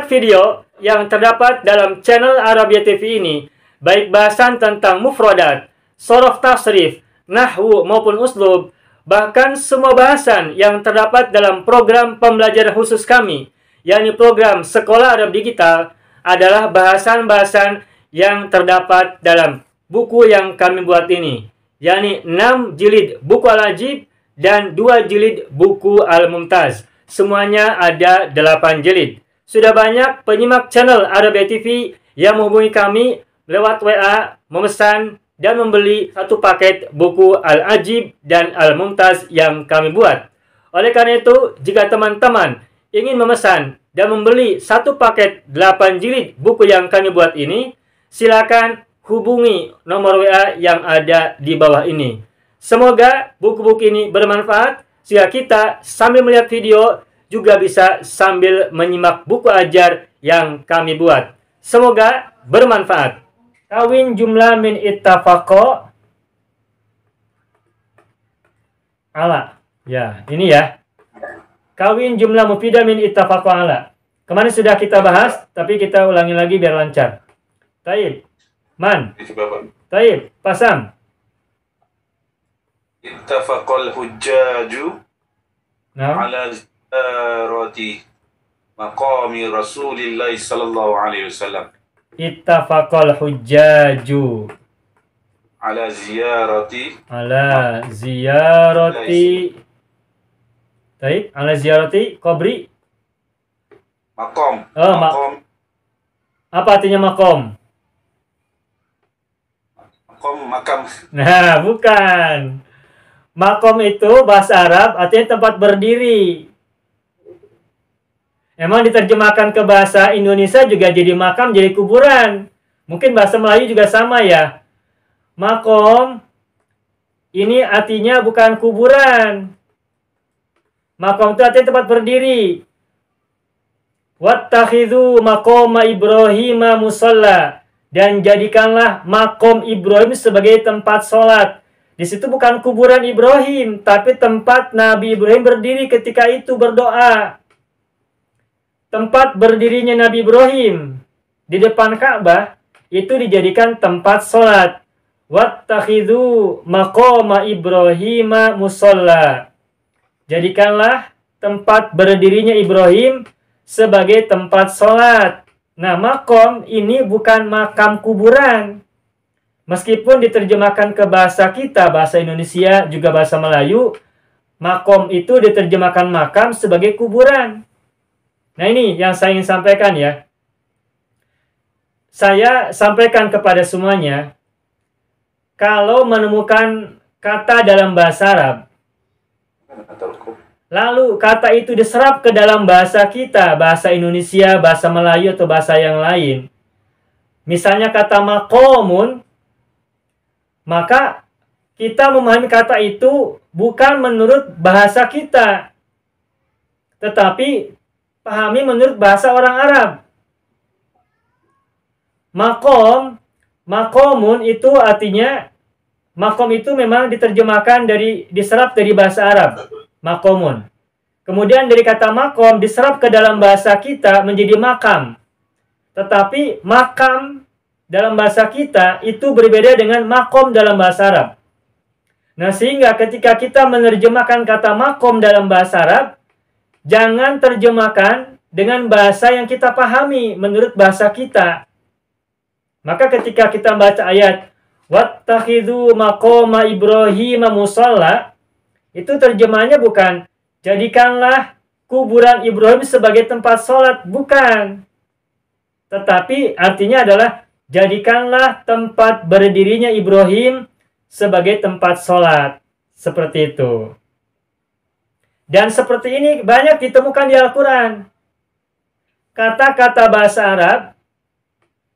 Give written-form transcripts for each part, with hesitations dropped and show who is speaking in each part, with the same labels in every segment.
Speaker 1: Banyak video yang terdapat dalam channel Arabia TV ini, baik bahasan tentang mufradat, sorof tasrif, nahwu maupun uslub, bahkan semua bahasan yang terdapat dalam program pembelajaran khusus kami, yakni program Sekolah Arab Digital, adalah bahasan-bahasan yang terdapat dalam buku yang kami buat ini, yakni 6 jilid buku Al-Ajib dan 2 jilid buku Al-Mumtaz. Semuanya ada 8 jilid. Sudah banyak penyimak channel Arabia TV yang menghubungi kami lewat WA, memesan dan membeli satu paket buku Al-Ajib dan Al-Mumtaz yang kami buat. Oleh karena itu, jika teman-teman ingin memesan dan membeli satu paket 8 jilid buku yang kami buat ini, silakan hubungi nomor WA yang ada di bawah ini. Semoga buku-buku ini bermanfaat sehingga kita sambil melihat video juga bisa sambil menyimak buku ajar yang kami buat. Semoga bermanfaat. Kawin jumlah min ittafaqo ala. Ya, ini ya. Kawin jumlah mufidah min ittafaqo ala. Kemarin sudah kita bahas, tapi kita ulangi lagi biar lancar. Taib. Man. Taib. Pasang.
Speaker 2: Ittafaqal hujjaju ala ziyarati maqami Rasulillah sallallahu alaihi wasallam.
Speaker 1: Ittafaqal hujjaju
Speaker 2: Ala ziyarati
Speaker 1: Taib. Ala ziyarati qabri
Speaker 2: maqam.
Speaker 1: Maqam. Apa artinya maqam?
Speaker 2: Makam.
Speaker 1: Nah, bukan. Maqam itu bahasa Arab artinya tempat berdiri. Emang diterjemahkan ke bahasa Indonesia juga jadi makam, jadi kuburan. Mungkin bahasa Melayu juga sama ya. Maqam ini artinya bukan kuburan. Maqam itu artinya tempat berdiri. Wattakhidhu maqama Ibrahim musalla. Dan jadikanlah makom Ibrahim sebagai tempat sholat. Di situ bukan kuburan Ibrahim, tapi tempat Nabi Ibrahim berdiri ketika itu berdoa. Tempat berdirinya Nabi Ibrahim di depan Ka'bah itu dijadikan tempat sholat. Wattakhidhu maqama Ibrahim musalla. Jadikanlah tempat berdirinya Ibrahim sebagai tempat sholat. Nah, makom ini bukan makam kuburan. Meskipun diterjemahkan ke bahasa kita, bahasa Indonesia, juga bahasa Melayu, makom itu diterjemahkan makam sebagai kuburan. Nah, ini yang saya ingin sampaikan ya. Saya sampaikan kepada semuanya, kalau menemukan kata dalam bahasa Arab, lalu kata itu diserap ke dalam bahasa kita, bahasa Indonesia, bahasa Melayu, atau bahasa yang lain. Misalnya kata maqamun, maka kita memahami kata itu bukan menurut bahasa kita, tetapi pahami menurut bahasa orang Arab. Maqamun itu artinya, maqam itu memang diterjemahkan diserap dari bahasa Arab. Maqamun. Kemudian dari kata maqam diserap ke dalam bahasa kita menjadi makam. Tetapi makam dalam bahasa kita itu berbeda dengan maqam dalam bahasa Arab. Nah, sehingga ketika kita menerjemahkan kata maqam dalam bahasa Arab, jangan terjemahkan dengan bahasa yang kita pahami menurut bahasa kita. Maka ketika kita baca ayat wattakhidhu maqama Ibrahim musalla, itu terjemahannya bukan jadikanlah kuburan Ibrahim sebagai tempat sholat, bukan. Tetapi artinya adalah jadikanlah tempat berdirinya Ibrahim sebagai tempat sholat. Seperti itu. Dan seperti ini banyak ditemukan di Al-Quran. Kata-kata bahasa Arab,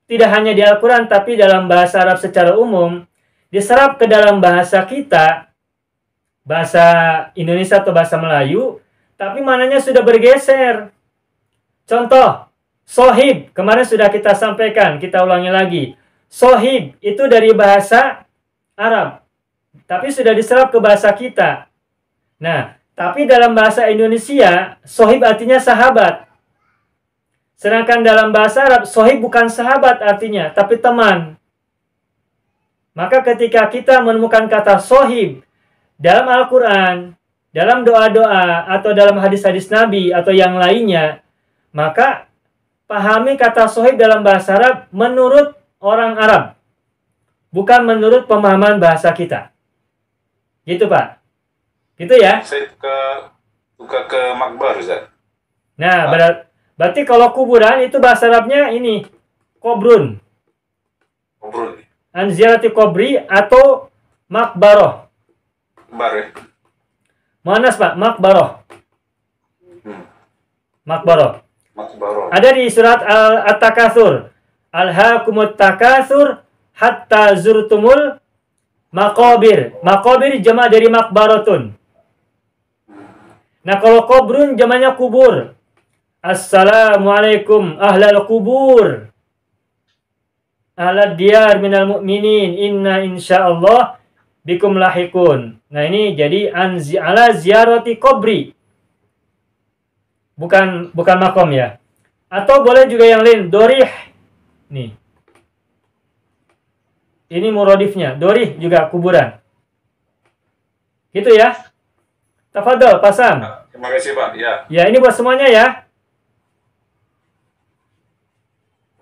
Speaker 1: tidak hanya di Al-Quran, tapi dalam bahasa Arab secara umum, diserap ke dalam bahasa kita, bahasa Indonesia atau bahasa Melayu, tapi mananya sudah bergeser. Contoh, sohib, kemarin sudah kita sampaikan, kita ulangi lagi. Sohib itu dari bahasa Arab, tapi sudah diserap ke bahasa kita. Nah, tapi dalam bahasa Indonesia, sohib artinya sahabat. Sedangkan dalam bahasa Arab, sohib bukan sahabat artinya, tapi teman. Maka ketika kita menemukan kata sohib dalam Al-Quran, dalam doa-doa, atau dalam hadis-hadis Nabi, atau yang lainnya, maka pahami kata sohib dalam bahasa Arab menurut orang Arab, bukan menurut pemahaman bahasa kita. Gitu, Pak. Gitu ya?
Speaker 2: Saya suka ke makbar, Ustaz.
Speaker 1: Nah, berarti kalau kuburan itu bahasa Arabnya ini, kobrun.
Speaker 2: Kobrun.
Speaker 1: An ziyarati kubri atau makbaroh.
Speaker 2: Makbar ya?
Speaker 1: Muannas, Pak, makbaroh. Makbaroh.
Speaker 2: Makbaroh.
Speaker 1: Ada di surat At-Takatsur. Alhaakumut takatsur hatta zurtumul maqabir. Maqabir jama' dari makbaratun. Nah, kalau kobrun jamaknya kubur. Assalamualaikum ahlal kubur. Ahlad diyar minal mu'minin. Inna insyaallah bikum lahikun. Nah, ini jadi ala ziyarati kubri. Bukan makom ya. Atau boleh juga yang lain. Dorih. Nih. Ini muradifnya. Dorih juga kuburan. Gitu ya. Tafadhol, pasang.
Speaker 2: Terima kasih, Pak. Ya.
Speaker 1: Ya, ini buat semuanya ya.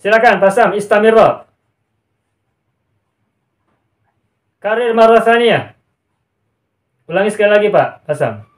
Speaker 1: Silakan, pasang. Istamirro. Karir Marwathania. Ulangi sekali lagi, Pak. Pasang.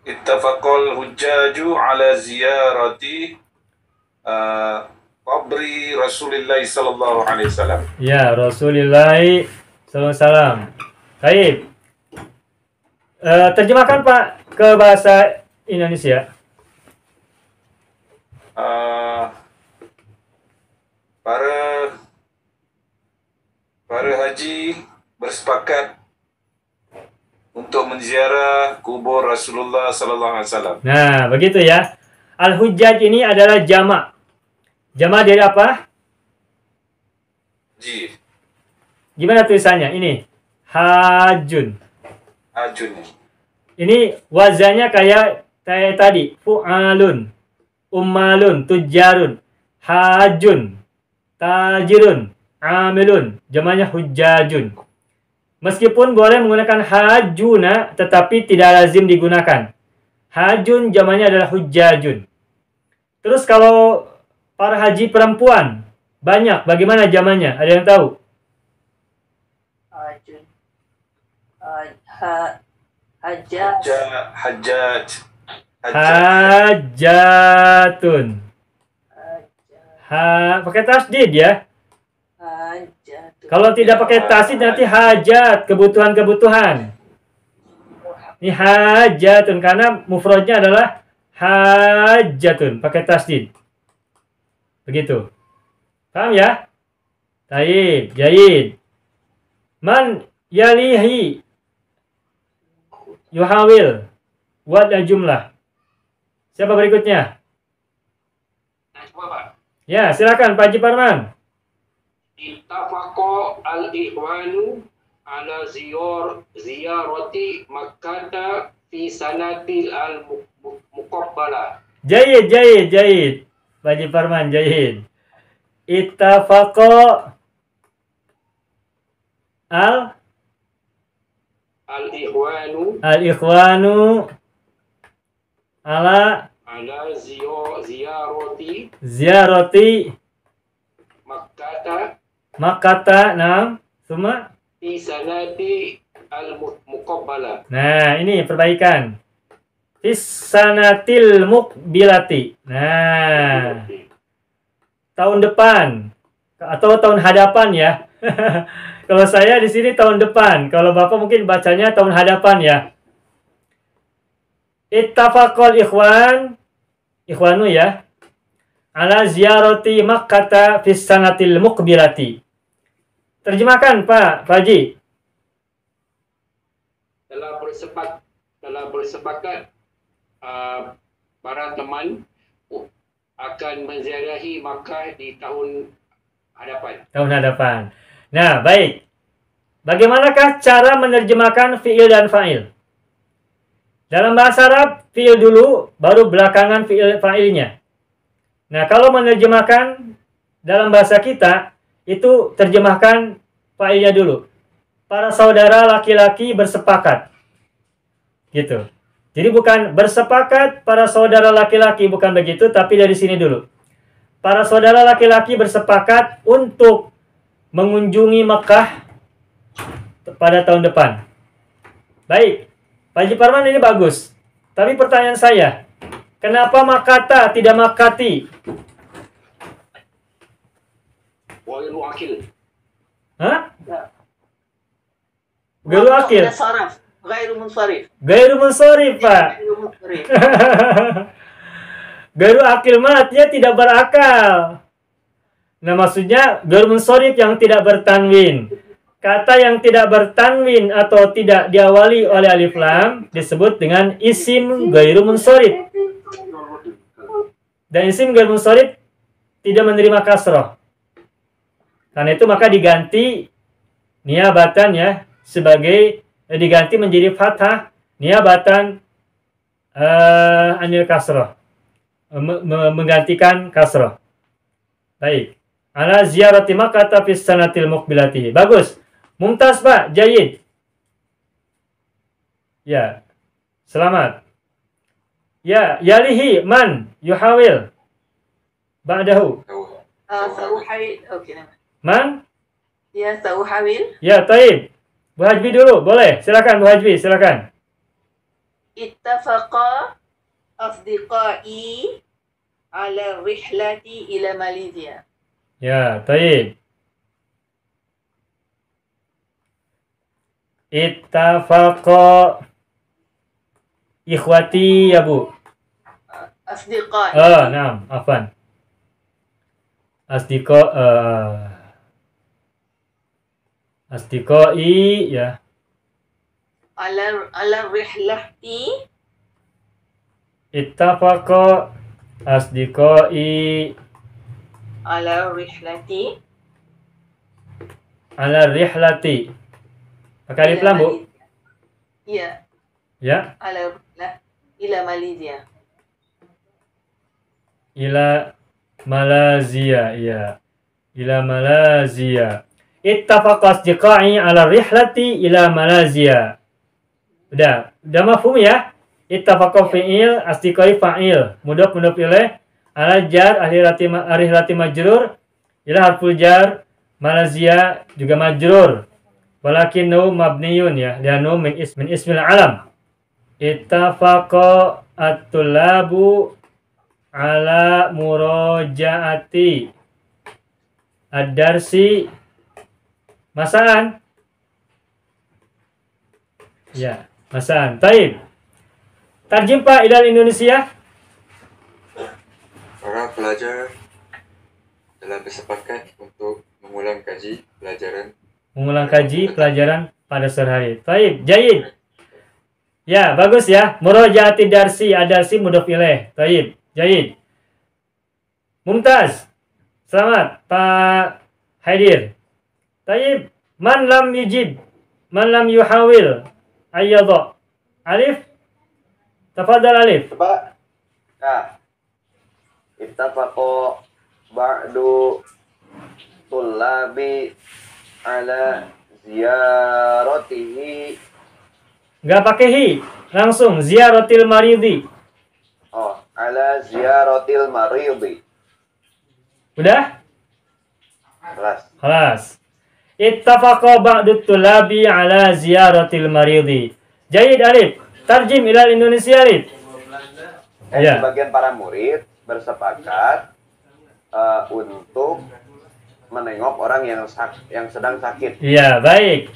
Speaker 2: Ittafaqal hujjaju ala ziyarati qabri Rasulullah sallallahu alaihi wasallam.
Speaker 1: Ya, Rasulullah sallallahu alaihi wasallam. Baik. Terjemahkan, Pak, ke bahasa Indonesia.
Speaker 2: Para haji bersepakat untuk menziarah kubur Rasulullah sallallahu alaihi wasallam.
Speaker 1: Nah, begitu ya. Al-Hujjaj ini adalah jamak. Jamak dari apa?
Speaker 2: Ji.
Speaker 1: Gimana tulisannya? Ini hajun.
Speaker 2: Hajun.
Speaker 1: Ini wazannya kayak tadi, fu'alun, ummalun, tujarun, hajun, tajirun, amilun, jamaknya hujjajun. Meskipun boleh menggunakan hajuna, tetapi tidak lazim digunakan. Hajun jamaknya adalah hujjajun. Terus kalau para haji perempuan banyak, bagaimana jamaknya? Ada yang tahu?
Speaker 3: Hajun.
Speaker 1: Hajatun. Pakai tasdid ya. Kalau tidak pakai tasdid nanti hajat, kebutuhan-kebutuhan. Ini hajatun karena mufradnya adalah hajatun, pakai tasdid. Begitu. Paham ya? Taib, jayid. Man yalihi yuhawil. Buat jumlah. Siapa berikutnya? Ya, silakan Pak Haji Parman.
Speaker 4: Ittafaqo al-ikhwanu ala ziyarati Makkah fi sanatil al-muqabbalah.
Speaker 1: Jayid. Pak Haji Parman, jayid. Ittafaqo al-ikhwanu ala ziyarati Makkah, nah, semua
Speaker 4: fi sanati al-muqabbalah.
Speaker 1: Nah, ini perbaikan. Fis sanatil muqbilati. Nah, tahun depan atau tahun hadapan ya. Kalau saya di sini tahun depan, kalau Bapak mungkin bacanya tahun hadapan ya. Ittafaqal ikhwanu ya, ala ziyarati Makkah fis sanatil muqbilati. Terjemahkan Pak Haji.
Speaker 4: Telah bersepakat para teman akan menziarahi Makkah di tahun hadapan.
Speaker 1: Tahun hadapan. Nah, baik. Bagaimanakah cara menerjemahkan fi'il dan fa'il? Dalam bahasa Arab, fi'il dulu, baru belakangan fi'il fa'ilnya. Nah, kalau menerjemahkan dalam bahasa kita, itu terjemahkan fa'ilnya dulu. Para saudara laki-laki bersepakat. Gitu. Jadi bukan bersepakat para saudara laki-laki, bukan begitu, tapi dari sini dulu. Para saudara laki-laki bersepakat untuk mengunjungi Mekah pada tahun depan. Baik, Pak Haji Parman, ini bagus. Tapi pertanyaan saya, kenapa makata tidak makati?
Speaker 4: Wairu akil.
Speaker 1: Hah? Gairu akil.
Speaker 3: Gairu munsharif.
Speaker 1: Gairu munsharif, Pak.
Speaker 3: Gairu munsharif.
Speaker 1: Gairu akil mah artinya tidak berakal. Nah, maksudnya gairu munsharif yang tidak bertanwin. Kata yang tidak bertanwin atau tidak diawali oleh alif lam disebut dengan isim gairu munsharif. Dan isim gairu munsharif tidak menerima kasroh. Karena itu maka diganti niabatan ya, sebagai diganti menjadi fathah niabatan anil kasroh, menggantikan kasroh. Baik. Ala ziyarati Makkah fi sanatil muqbilati. Bagus. Mumtaz, Pak. Jayid. Ya. Selamat. Ya, yalihi man yuhawil ba'dahu.
Speaker 3: Sauhawil. Oke.
Speaker 1: Man?
Speaker 3: Ya, sauhawil.
Speaker 1: Ya, taib. Bu Hajbi dulu, boleh. Silakan Bu Hajbi, silakan.
Speaker 3: Ittafaqa asdiqai ala rihlati ila Malaysia.
Speaker 1: Ya, taib. Ittafaqa ikhwati ya Bu.
Speaker 3: Asdiqai.
Speaker 1: Naam, afan. Asdiqai ya.
Speaker 3: Ala rihlati.
Speaker 1: Ittafaqa asdiqai
Speaker 3: Ala rihlati.
Speaker 1: ala rihlati. Pakai alif lam, Bu?
Speaker 3: Iya.
Speaker 1: Ya.
Speaker 3: Ala rihlah ila Malaysia.
Speaker 1: Ila Malaysia, iya. Ila Malaysia. Ittafaqa asdiqai ala rihlati ila Malaysia. Udah mafhum ya? Ittafaqa fi'il, asdiqai fa'il. Mudhaf ilaih, ala jar rihlati majrur, ila harful jar, Malaysia juga majrur. Walakinnahu mabniyun ya, li'annahu min ismil alam. Ittafaqa at-tullabu ala murajaati ad-darsi masaan. Ya, masaan. Taib. Tarjim Pak ilal Indonesia.
Speaker 5: Para pelajar telah bersepakat untuk mengulang kaji pelajaran pada sore hari. Taib, jayid. Ya, bagus ya. Murojaati darsi, ad-darsi mudhaf ilaih. Taib, jayid. Mumtaz. Selamat Pak Haidir. Taib, man lam yujib, man lam yuhawil ayyadha. Alif. Tafadhal alif.
Speaker 6: Pak. Nah. Ittafaqo ba'du tullabi ala ziyaratihi.
Speaker 1: Nggak pakai hi, langsung ziyaratil maridi.
Speaker 6: Oh, ala ziyaratil maridi.
Speaker 1: Udah?
Speaker 6: Kelas.
Speaker 1: Ittafaqa ba'du tullabi ala ziyaratil maridi. Jayid alif. Tarjim ilal Indonesia alif. Ya.
Speaker 6: Sebagian para murid bersepakat untuk menengok orang yang sedang sakit.
Speaker 1: Iya, baik.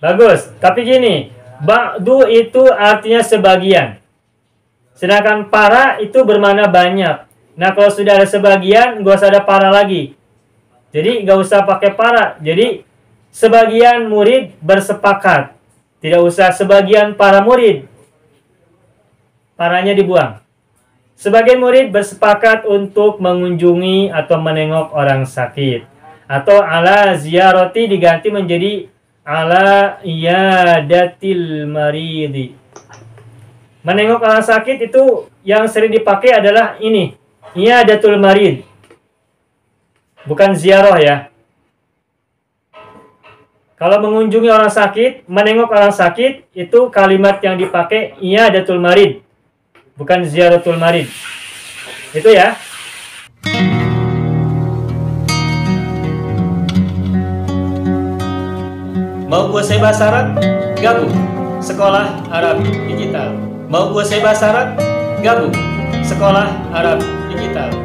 Speaker 1: Bagus. Tapi gini, ba'du itu artinya sebagian. Sedangkan para itu bermakna banyak. Nah, kalau sudah ada sebagian, nggak usah ada para lagi. Jadi, nggak usah pakai para. Jadi, sebagian murid bersepakat. Tidak usah sebagian para murid. Paranya dibuang. Sebagian murid bersepakat untuk mengunjungi atau menengok orang sakit. Atau ala ziyarati diganti menjadi ala iyadatil maridi. Menengok orang sakit itu yang sering dipakai adalah ini.
Speaker 5: Iyadatul marid. Bukan ziarah ya. Kalau mengunjungi orang sakit, menengok orang sakit, itu kalimat yang dipakai iyadatul marid. Bukan ziaratul marid. Itu ya. Mau kuasai bahasa Arab? Gabung Sekolah Arab Digital. Mau kuasai bahasa Arab? Gabung Sekolah Arab Digital.